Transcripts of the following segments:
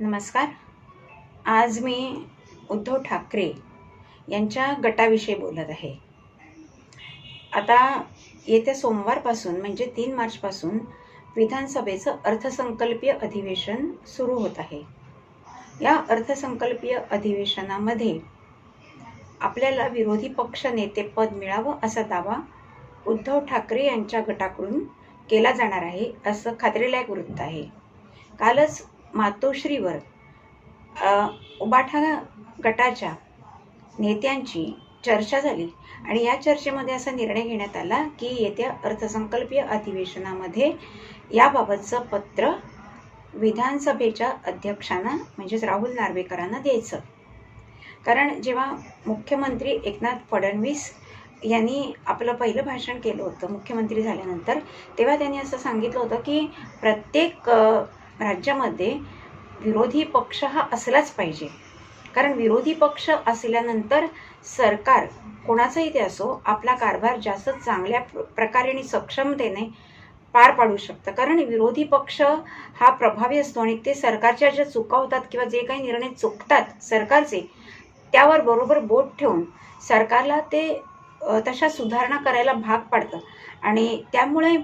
नमस्कार. आज मी उद्धव ठाकरे यांच्या गटाविषयी बोलत आहे. आता येत्या सोमवारपासून म्हणजे 3 मार्चपासून विधानसभेचं अर्थसंकल्पीय अधिवेशन सुरू होत आहे. या अर्थसंकल्पीय अधिवेशनामध्ये आपल्याला विरोधी पक्ष नेतेपद मिळावं असा दावा उद्धव ठाकरे यांच्या गटाकडून केला जाणार आहे असं खात्रीलायक वृत्त आहे. कालच मातोश्रीवर उबाठा गटाच्या नेत्यांची चर्चा झाली आणि या चर्चेमध्ये असा निर्णय घेण्यात आला की येत्या अर्थसंकल्पीय अधिवेशनामध्ये याबाबतचं पत्र विधानसभेच्या अध्यक्षांना म्हणजेच राहुल नार्वेकरांना द्यायचं. कारण जेव्हा मुख्यमंत्री एकनाथ फडणवीस यांनी आपलं पहिलं भाषण केलं होतं मुख्यमंत्री झाल्यानंतर, तेव्हा त्यांनी असं सांगितलं होतं की प्रत्येक राज्यामध्ये विरोधी पक्ष हा असलाच पाहिजे. कारण विरोधी पक्ष असल्यानंतर सरकार कोणाचाही ते असो आपला कारभार जास्त चांगल्या प्रकारे आणि सक्षमतेने पार पाडू शकतं. कारण विरोधी पक्ष हा प्रभावी असतो आणि ते सरकारच्या ज्या चुका होतात किंवा जे काही निर्णय चुकतात सरकारचे त्यावर बरोबर बोट ठेवून सरकारला ते तशा सुधारणा करायला भाग पाडतं आणि त्यामुळे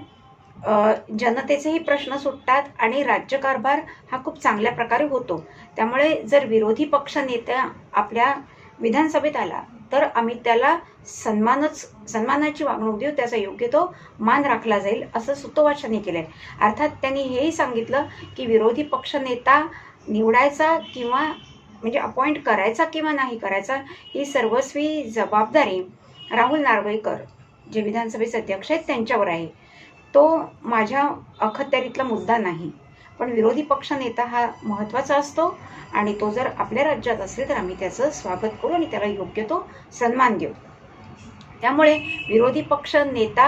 जनतेचेही प्रश्न सुटतात आणि राज्यकारभार हा खूप चांगल्या प्रकारे होतो. त्यामुळे जर विरोधी पक्ष नेता आपल्या विधानसभेत आला तर आम्ही त्याला सन्मानाची वागणूक देऊ, त्याचा योग्य तो मान राखला जाईल असं सूतोवाचनही केलंय. अर्थात त्यांनी हेही सांगितलं की विरोधी पक्ष नेता निवडायचा किंवा म्हणजे अपॉइंट करायचा किंवा नाही करायचा ही सर्वस्वी जबाबदारी राहुल नार्वेकर जे विधानसभेचे अध्यक्ष आहेत त्यांच्यावर आहे. तो माझ्या अखत्यारीतला मुद्दा नाही, पण विरोधी पक्ष नेता हा महत्त्वाचा असतो आणि तो जर आपल्या राज्यात असेल तर आम्ही त्याचं स्वागत करू आणि त्याला योग्य तो सन्मान देऊ. त्यामुळे विरोधी पक्ष नेता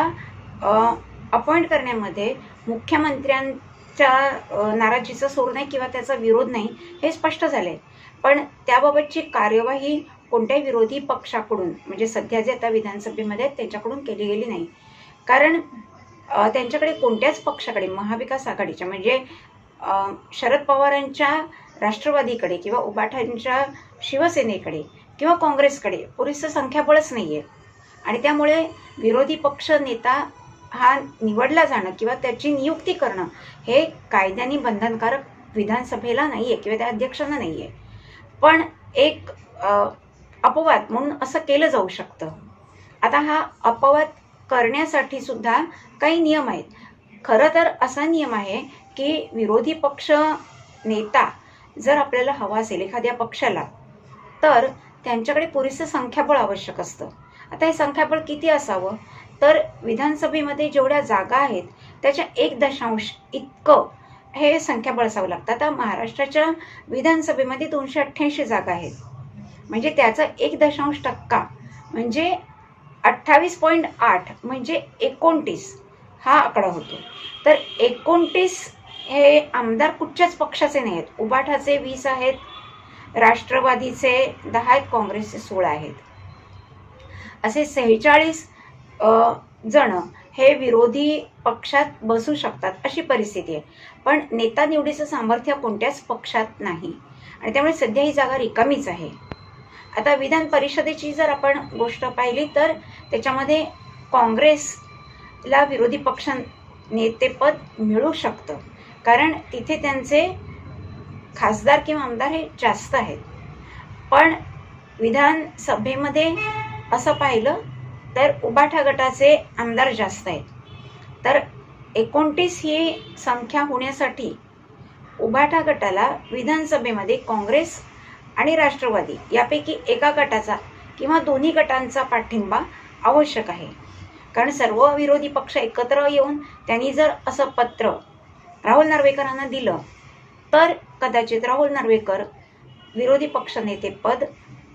अपॉइंट करण्यामध्ये मुख्यमंत्र्यांच्या नाराजीचा सूर नाही किंवा त्याचा विरोध नाही हे स्पष्ट झाले. पण त्याबाबतची कार्यवाही कोणत्याही विरोधी पक्षाकडून म्हणजे सध्या जे आता विधानसभेमध्ये त्यांच्याकडून केली गेली नाही. कारण त्यांच्याकडे कोणत्याच पक्षाकडे महाविकास आघाडीच्या म्हणजे शरद पवारांच्या राष्ट्रवादीकडे किंवा उबाठांच्या शिवसेनेकडे किंवा काँग्रेसकडे पुरेसं संख्याबळच नाही आहे आणि त्यामुळे विरोधी पक्ष नेता हा निवडला जाणं किंवा त्याची नियुक्ती करणं हे कायद्याने बंधनकारक विधानसभेला नाही आहे किंवा त्या अध्यक्षांना नाही आहे. पण एक अपवाद म्हणून असं केलं जाऊ शकतं. आता हा अपवाद करण्यासाठी सुद्धा काही नियम आहेत. खरं तर असा नियम आहे की विरोधी पक्ष नेता जर आपल्याला हवा असेल एखाद्या पक्षाला तर त्यांच्याकडे पुरेसं संख्याबळ आवश्यक असतं. आता हे संख्याबळ किती असावं तर विधानसभेमध्ये जेवढ्या जागा आहेत त्याच्या 1.5 इतकं हे संख्याबळ असावं लागतं. आता महाराष्ट्राच्या विधानसभेमध्ये 288 जागा आहेत म्हणजे त्याचा 1.5% म्हणजे 28.8 म्हणजे 29 हा आकडा होतो. तर 29 हे आमदार कुठच्याच पक्षाचे नाही आहेत. उबाठाचे 20 आहेत, राष्ट्रवादीचे 10 आहेत, काँग्रेसचे 16 आहेत. असे 46 जण हे विरोधी पक्षात बसू शकतात अशी परिस्थिती आहे. पण नेता निवडीचं सामर्थ्य कोणत्याच पक्षात नाही आणि त्यामुळे सध्या ही जागा रिकामीच आहे. आता विधान परिषदेची जर आपण गोष्ट पाहिली तर त्याच्यामध्ये काँग्रेसला विरोधी पक्ष नेतेपद मिळू शकतं कारण तिथे त्यांचे खासदार किंवा आमदार हे जास्त आहेत. पण विधानसभेमध्ये असं पाहिलं तर उबाठा गटाचे आमदार जास्त आहेत. तर 29 ही संख्या होण्यासाठी उबाठा गटाला विधानसभेमध्ये काँग्रेस आणि राष्ट्रवादी यापैकी एका गटाचा किंवा दोन्ही गटांचा पाठिंबा आवश्यक आहे. कारण सर्व विरोधी पक्ष एकत्र येऊन त्यांनी जर असं पत्र राहुल नार्वेकरांना दिलं तर कदाचित राहुल नार्वेकर विरोधी पक्षनेतेपद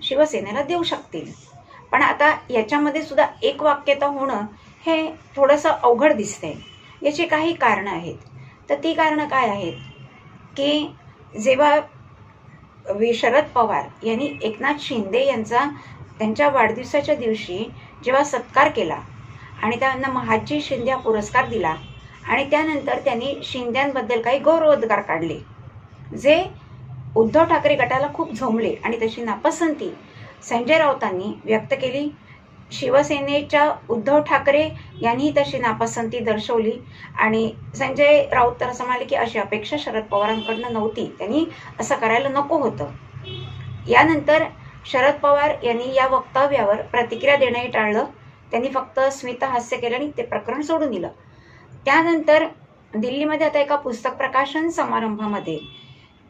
शिवसेनेला देऊ शकतील. पण आता याच्यामध्ये सुद्धा एक वाक्यता होणं हे थोडंसं अवघड दिसतंय. याची काही कारणं आहेत. तर ती कारणं काय आहेत की जेव्हा शरद पवार यांनी एकनाथ शिंदे यांचा त्यांच्या वाढदिवसाच्या दिवशी जेव्हा सत्कार केला आणि त्यांना महाजी शिंदे हा पुरस्कार दिला आणि त्यानंतर त्यांनी शिंद्यांबद्दल काही गौरवोद्गार काढले जे उद्धव ठाकरे गटाला खूप झोंबले आणि तशी नापसंती संजय राऊतांनी व्यक्त केली. शिवसेनेच्या उद्धव ठाकरे यांनी तशी नापसंती दर्शवली आणि संजय राऊत तर असं म्हणाले की अशी अपेक्षा शरद पवारांकडनं नव्हती, त्यांनी असं करायला नको होतं. यानंतर शरद पवार यांनी या वक्तव्यावर प्रतिक्रिया देणंही टाळलं. त्यांनी फक्त स्मितहास्य केलं आणि ते प्रकरण सोडून दिलं. त्यानंतर दिल्लीमध्ये आता एका पुस्तक प्रकाशन समारंभामध्ये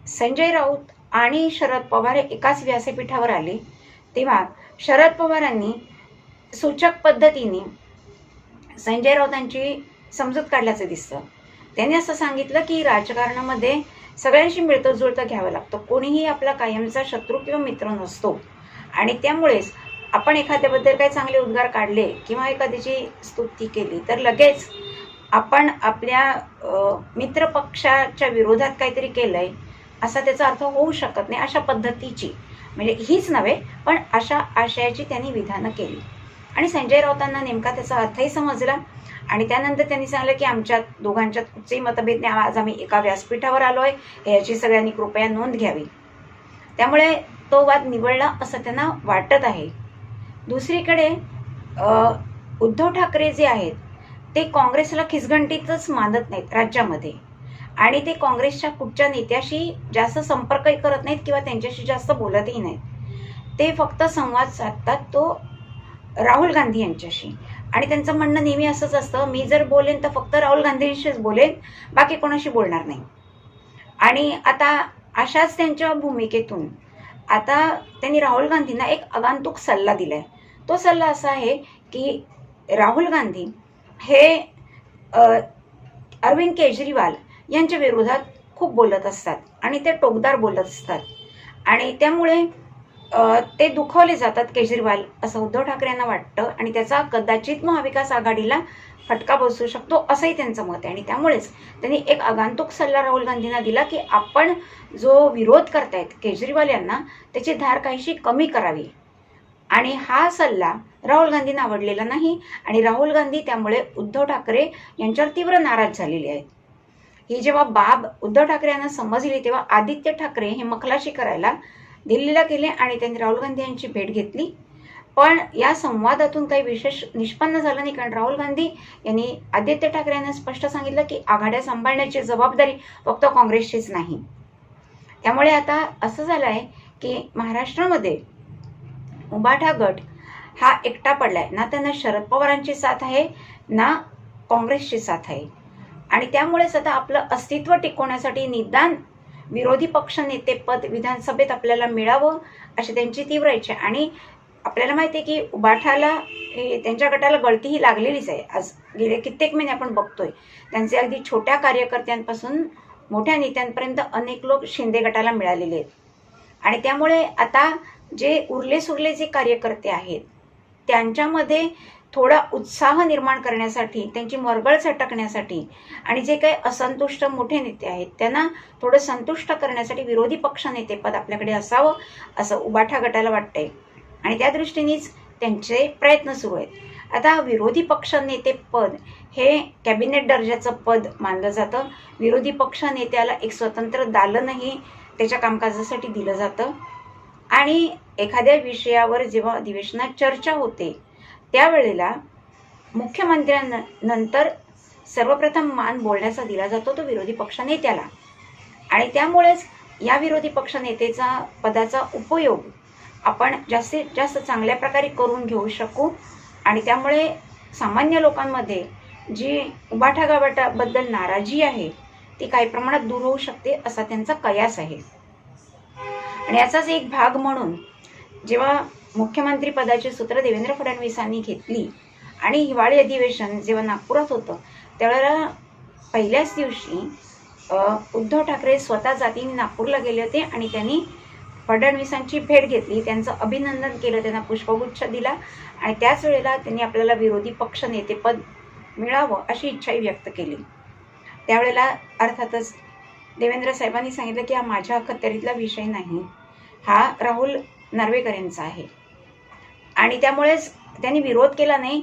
संजय राऊत आणि शरद पवार हे एकाच व्यासपीठावर आले. तेव्हा शरद पवारांनी सूचक पद्धतीने संजय राऊतांची समजूत काढल्याचं दिसतं. त्यांनी असं सांगितलं की राजकारणामध्ये सगळ्यांशी मिळतं जुळतं घ्यावं लागतं, कोणीही आपला कायमचा शत्रू किंवा मित्र नसतो आणि त्यामुळेच आपण एखाद्याबद्दल काही चांगले उद्गार काढले किंवा एखाद्याची स्तुती केली तर लगेच आपण आपल्या मित्रपक्षाच्या विरोधात काहीतरी केलंय असा त्याचा अर्थ होऊ शकत नाही. अशा पद्धतीची म्हणजे हीच नव्हे पण अशा आशयाची त्यांनी विधानं केली आणि संजय राऊतांना नेमका त्याचा अर्थही समजला आणि त्यानंतर त्यांनी सांगितलं की आमच्यात दोघांच्यात कुठचेही मतभेद नाही, आज आम्ही एका व्यासपीठावर आलो आहे, याची सगळ्यांनी कृपया नोंद घ्यावी. त्यामुळे तो वाद निवळला असं त्यांना वाटत आहे. दुसरीकडे उद्धव ठाकरे जे आहेत ते काँग्रेसला खिसगंटीतच मानत नाहीत राज्यामध्ये आणि ते काँग्रेसच्या कुठच्या नेत्याशी जास्त संपर्कही करत नाहीत किंवा त्यांच्याशी जास्त बोलतही नाहीत. ते फक्त संवाद साधतात तो राहुल गांधी यांच्याशी आणि त्यांचं म्हणणं नेहमी असंच असतं, मी जर बोलेन तर फक्त राहुल गांधींशीच बोलेन, बाकी कोणाशी बोलणार नाही. आणि आता अशाच त्यांच्या भूमिकेतून आता त्यांनी राहुल गांधींना एक आगंतुक सल्ला दिलाय. तो सल्ला असा आहे की राहुल गांधी हे अरविंद केजरीवाल यांच्या विरोधात खूप बोलत असतात आणि ते टोकदार बोलत असतात आणि त्यामुळे ते दुखावले जातात केजरीवाल असं उद्धव ठाकरे यांना वाटतं आणि त्याचा कदाचित महाविकास आघाडीला फटका बसू शकतो असंही त्यांचं मत आहे. आणि त्यामुळेच त्यांनी एक आगंतुक सल्ला राहुल गांधींना दिला की आपण जो विरोध करतायत केजरीवाल यांना त्याची धार काहीशी कमी करावी. आणि हा सल्ला राहुल गांधींना आवडलेला नाही आणि राहुल गांधी त्यामुळे उद्धव ठाकरे यांच्यावर तीव्र नाराज झालेले आहेत. ही जेव्हा बाब उद्धव ठाकरे यांना समजली तेव्हा आदित्य ठाकरे हे मखलाशी करायला दिल्लीला गेले आणि त्यांनी राहुल गांधी यांची भेट घेतली. पण या संवादातून काही विशेष निष्पन्न झालं नाही कारण राहुल गांधी यांनी आदित्य ठाकरे यांना स्पष्ट सांगितलं की आघाड्या सांभाळण्याची जबाबदारी फक्त काँग्रेसचीच नाही. त्यामुळे आता असं झालं आहे की महाराष्ट्रामध्ये उभाठा गट हा एकटा पडलाय. ना त्यांना शरद पवारांची साथ आहे ना काँग्रेसची साथ आहे आणि त्यामुळेच आता आपलं अस्तित्व टिकवण्यासाठी निदान विरोधी पक्ष नेतेपद विधानसभेत आपल्याला मिळावं अशी त्यांची तीव्र इच्छा आहे. आणि आपल्याला माहिती आहे की उभाठाला त्यांच्या गटाला गळतीही लागलेलीच आहे. आज गेले कित्येक महिने आपण बघतोय त्यांचे अगदी छोट्या कार्यकर्त्यांपासून मोठ्या नेत्यांपर्यंत अनेक लोक शिंदे गटाला मिळालेले आहेत आणि त्यामुळे आता जे उरले सुरले जे कार्यकर्ते आहेत त्यांच्यामध्ये थोडा उत्साह निर्माण करण्यासाठी, त्यांची मरगळ झटकण्यासाठी आणि जे काही असंतुष्ट मोठे नेते आहेत त्यांना थोडं संतुष्ट करण्यासाठी विरोधी पक्ष नेतेपद आपल्याकडे असावं असं उभाठा गटाला वाटतंय आणि त्या दृष्टीनेच त्यांचे प्रयत्न सुरू आहेत. आता विरोधी पक्ष नेतेपद हे कॅबिनेट दर्जाचं पद मानलं जातं. विरोधी पक्ष नेत्याला एक स्वतंत्र दालनही त्याच्या कामकाजासाठी दिलं जातं आणि एखाद्या विषयावर जेव्हा अधिवेशनात चर्चा होते त्यावेळेला मुख्यमंत्र्यांनंतर सर्वप्रथम मान बोलण्याचा दिला जातो तो विरोधी पक्ष नेत्याला आणि त्यामुळेच या विरोधी पक्ष नेतेचा पदाचा उपयोग आपण जास्तीत जास्त चांगल्या प्रकारे करून घेऊ शकू आणि त्यामुळे सामान्य लोकांमध्ये जी उभाठा गटाबद्दल नाराजी आहे ती काही प्रमाणात दूर होऊ शकते असा त्यांचा कयास आहे. आणि याचाच एक भाग म्हणून जेव्हा मुख्यमंत्री पदाची सूत्र देवेंद्र फडणवीसांनी घेतली आणि हिवाळी अधिवेशन जेव्हा नागपुरात होतं त्यावेळेला पहिल्याच दिवशी उद्धव ठाकरे स्वतः जातीने नागपूरला गेले होते आणि त्यांनी फडणवीसांची भेट घेतली, त्यांचं अभिनंदन केलं, त्यांना पुष्पगुच्छ दिला आणि त्याच वेळेला त्यांनी आपल्याला विरोधी पक्ष नेतेपद मिळावं अशी इच्छाही व्यक्त केली. त्यावेळेला अर्थातच देवेंद्र साहेबांनी सांगितलं की हा माझ्या अखत्यारीतला विषय नाही, हा राहुल नार्वेकर यांचा आहे आणि त्यामुळेच त्यांनी विरोध केला नाही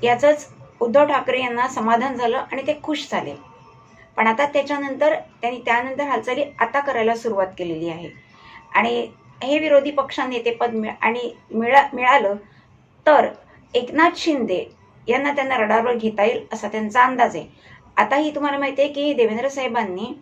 याचंच उद्धव ठाकरे यांना समाधान झालं आणि ते खुश झाले. पण आता त्याच्यानंतर त्यानंतर हालचाली आता करायला सुरुवात केलेली आहे. आणि हे विरोधी पक्ष नेतेपद मिळालं तर एकनाथ शिंदे यांना त्यांना रडारवर घेता येईल असा त्यांचा अंदाज आहे. आताही तुम्हाला माहिती आहे की देवेंद्र साहेबांनी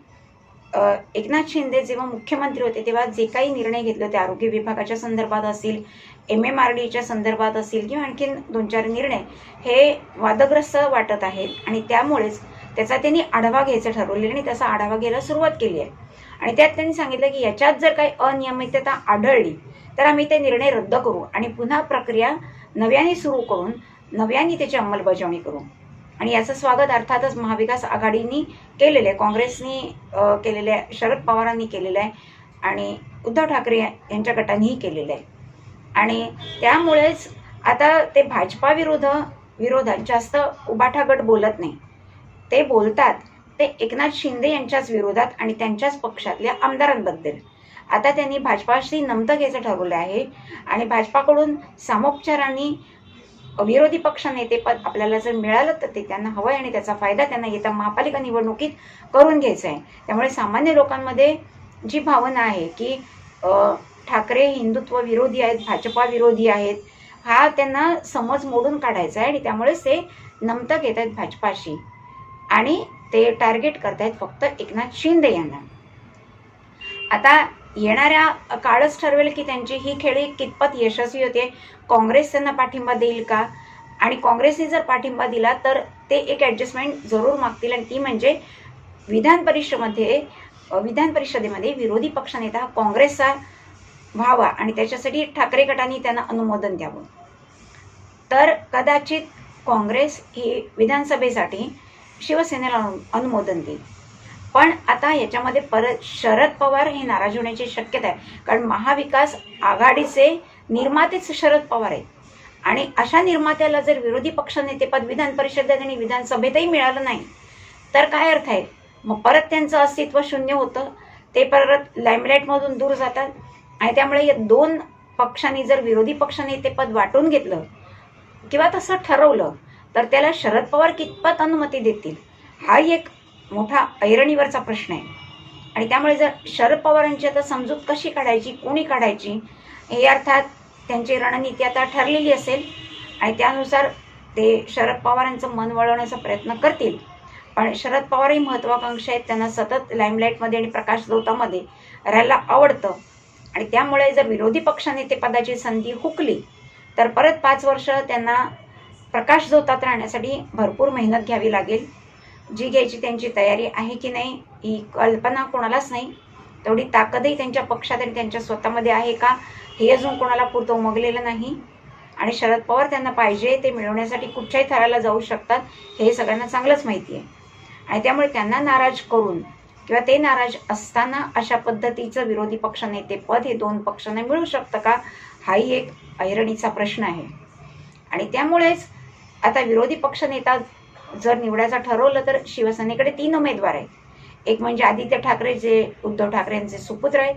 एकनाथ शिंदे जेव्हा मुख्यमंत्री होते तेव्हा जे काही निर्णय घेतले होते आरोग्य विभागाच्या संदर्भात असतील, MMRDच्या संदर्भात असतील किंवा आणखीन 2-4 निर्णय हे वादग्रस्त वाटत आहेत आणि त्यामुळेच त्याचा त्यांनी आढावा घ्यायचं ठरवले आणि त्याचा आढावा घ्यायला सुरुवात केली आहे. आणि त्यात त्यांनी सांगितलं की याच्यात जर काही अनियमितता आढळली तर आम्ही ते निर्णय रद्द करू आणि पुन्हा प्रक्रिया नव्याने सुरू करून नव्याने त्याची अंमलबजावणी करू. आणि याचं स्वागत अर्थातच महाविकास आघाडीनी केलेलं आहे, काँग्रेसनी केलेलं आहे, शरद पवारांनी केलेलं आहे आणि उद्धव ठाकरे यांच्या गटानेही केलेलं आहे. आणि त्यामुळेच आता ते भाजपा विरोधात जास्त उबाठा गट बोलत नाही. ते बोलतात ते एकनाथ शिंदे यांच्याच विरोधात आणि त्यांच्याच पक्षातल्या आमदारांबद्दल. आता त्यांनी भाजपाशी नमतं घ्यायचं ठरवलं आहे आणि भाजपाकडून सामोपचारांनी विरोधी पक्ष नेतेपद आपल्याला जर मिळालं तर ते त्यांना हवं आहे आणि त्याचा फायदा त्यांना येत्या महापालिका निवडणुकीत करून घ्यायचा आहे. त्यामुळे सामान्य लोकांमध्ये जी भावना आहे की ठाकरे हिंदुत्व विरोधी आहेत, भाजपा विरोधी आहेत, हा त्यांना समज मोडून काढायचा आहे आणि त्यामुळेच ते नमतं घेत आहेत भाजपाशी आणि ते टार्गेट करतायत फक्त एकनाथ शिंदे यांना. आता येणाऱ्या काळच ठरवेल की त्यांची ही खेळी कितपत यशस्वी होते. काँग्रेस त्यांना पाठिंबा देईल का आणि काँग्रेसने जर पाठिंबा दिला तर ते एक ॲडजस्टमेंट जरूर मागतील आणि ती म्हणजे विधान परिषदेमध्ये विरोधी पक्षनेता हा काँग्रेसचा व्हावा आणि त्याच्यासाठी ठाकरे गटाने त्यांना अनुमोदन द्यावं. तर कदाचित काँग्रेस ही विधानसभेसाठी शिवसेनेला अनुमोदन देईल. पण आता याच्यामध्ये परत शरद पवार हे नाराज होण्याची शक्यता आहे, कारण महाविकास आघाडीचे निर्मातेच शरद पवार आहेत आणि अशा निर्मात्याला जर विरोधी पक्षनेतेपद विधान परिषदेत आणि विधानसभेतही मिळालं नाही तर काय अर्थ आहे. मग परत त्यांचं अस्तित्व शून्य होतं, ते परत लाईमलाईटमधून दूर जातात आणि त्यामुळे या 2 पक्षांनी जर विरोधी पक्षनेतेपद वाटून घेतलं किंवा तसं ठरवलं तर त्याला शरद पवार कितपत अनुमती देतील हा एक मोठा ऐरणीवरचा प्रश्न आहे. आणि त्यामुळे जर शरद पवारांची आता समजूत कशी काढायची, कोणी काढायची, हे अर्थात त्यांची रणनीती आता ठरलेली असेल आणि त्यानुसार ते शरद पवारांचं मन वळवण्याचा प्रयत्न करतील. पण शरद पवारही महत्त्वाकांक्षी आहेत, त्यांना सतत लाईमलाईटमध्ये आणि प्रकाशझोतामध्ये राहायला आवडतं आणि त्यामुळे जर विरोधी पक्षनेतेपदाची संधी हुकली तर परत 5 वर्ष त्यांना प्रकाशझोतात राहण्यासाठी भरपूर मेहनत घ्यावी लागेल. जी घ्यायची त्यांची तयारी आहे की नाही ही कल्पना कोणालाच नाही. तेवढी ताकदही त्यांच्या पक्षात आणि त्यांच्या स्वतःमध्ये आहे का हे अजून कोणाला पुरतं उमगलेलं नाही. आणि शरद पवार त्यांना पाहिजे ते मिळवण्यासाठी कुठच्याही थराला जाऊ शकतात हे सगळ्यांना चांगलंच माहिती आहे. आणि त्यामुळे त्यांना नाराज करून किंवा ते नाराज असताना अशा पद्धतीचं विरोधी पक्षनेतेपद हे 2 पक्षांना मिळू शकतं का हाही एक ऐरणीचा प्रश्न आहे. आणि त्यामुळेच आता विरोधी पक्षनेता जर निवडायचं ठरवलं तर शिवसेनेकडे 3 उमेदवार आहेत. एक म्हणजे आदित्य ठाकरे जे उद्धव ठाकरे यांचे सुपुत्र आहेत,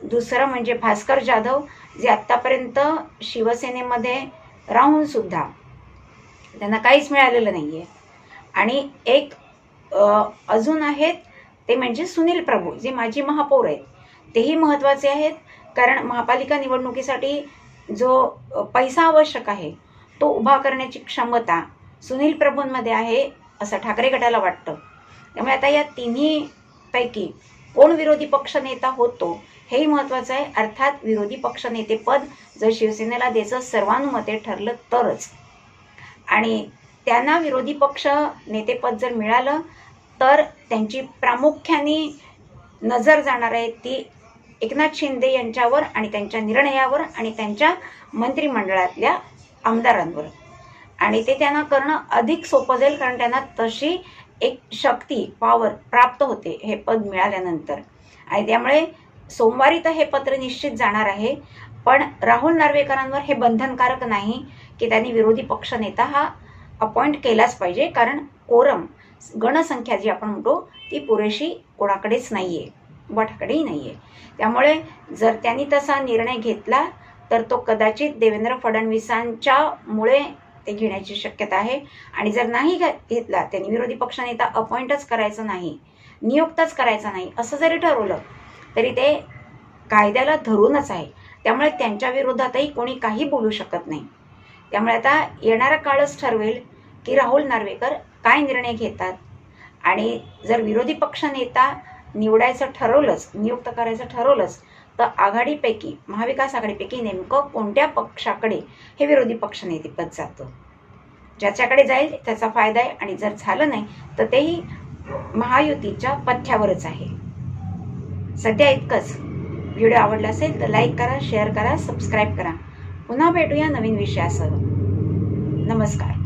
दुसरं म्हणजे भास्कर जाधव जे आत्तापर्यंत शिवसेनेमध्ये राहून सुद्धा त्यांना काहीच मिळालेलं नाही आहे, आणि एक अजून आहेत ते म्हणजे सुनील प्रभू जे माजी महापौर आहेत. तेही महत्त्वाचे आहेत कारण महापालिका निवडणुकीसाठी जो पैसा आवश्यक आहे तो उभा करण्याची क्षमता सुनील प्रभूंमध्ये आहे असं ठाकरे गटाला वाटतं. त्यामुळे आता या तिन्हीपैकी कोण विरोधी पक्षनेता होतो हेही महत्त्वाचं आहे. अर्थात विरोधी पक्षनेतेपद जर शिवसेनेला द्यायचं सर्वानुमते ठरलं तरच, आणि त्यांना विरोधी पक्ष नेतेपद जर मिळालं तर त्यांची प्रामुख्याने नजर जाणार आहे ती एकनाथ शिंदे यांच्यावर आणि त्यांच्या निर्णयावर आणि त्यांच्या मंत्रिमंडळातल्या आमदारांवर, आणि ते त्यांना करणं अधिक सोपं जाईल कारण त्यांना तशी एक शक्ती पॉवर प्राप्त होते हे पद मिळाल्यानंतर. आणि त्यामुळे सोमवारी तर हे पत्र निश्चित जाणार आहे, पण राहुल नार्वेकरांवर हे बंधनकारक नाही की त्यांनी विरोधी पक्षनेता हा अपॉइंट केलाच पाहिजे, कारण कोरम गणसंख्या जी आपण म्हणतो ती पुरेशी कोणाकडेच नाही आहे, उभाठाकडेही नाही आहे. त्यामुळे जर त्यांनी तसा निर्णय घेतला तर तो कदाचित देवेंद्र फडणवीसांच्यामुळे ते घेण्याची शक्यता आहे. आणि जर नाही घेतला, त्यांनी विरोधी पक्षनेता अपॉइंटच करायचं नाही, नियुक्तच करायचा नाही असं जरी ठरवलं तरी ते कायद्याला धरूनच आहे. त्यामुळे त्यांच्या विरोधातही कोणी काही बोलू शकत नाही. त्यामुळे आता येणारा काळच ठरवेल की राहुल नार्वेकर काय निर्णय घेतात. आणि जर विरोधी पक्षनेता निवडायचं ठरवलंच, नियुक्त करायचं ठरवलंच, तर आघाडीपैकी, महाविकास आघाडीपैकी नेमकं कोणत्या पक्षाकडे हे विरोधी पक्षनेतेपद जातं. ज्याच्याकडे जाईल त्याचा फायदा आहे. आणि जर झालं नाही तर तेही महायुतीच्या पथ्यावरच आहे. सध्या इतकंच. व्हिडिओ आवडला असेल तर लाईक करा, शेअर करा, सबस्क्राईब करा. पुन्हा भेटूया नवीन विषयासह. नमस्कार.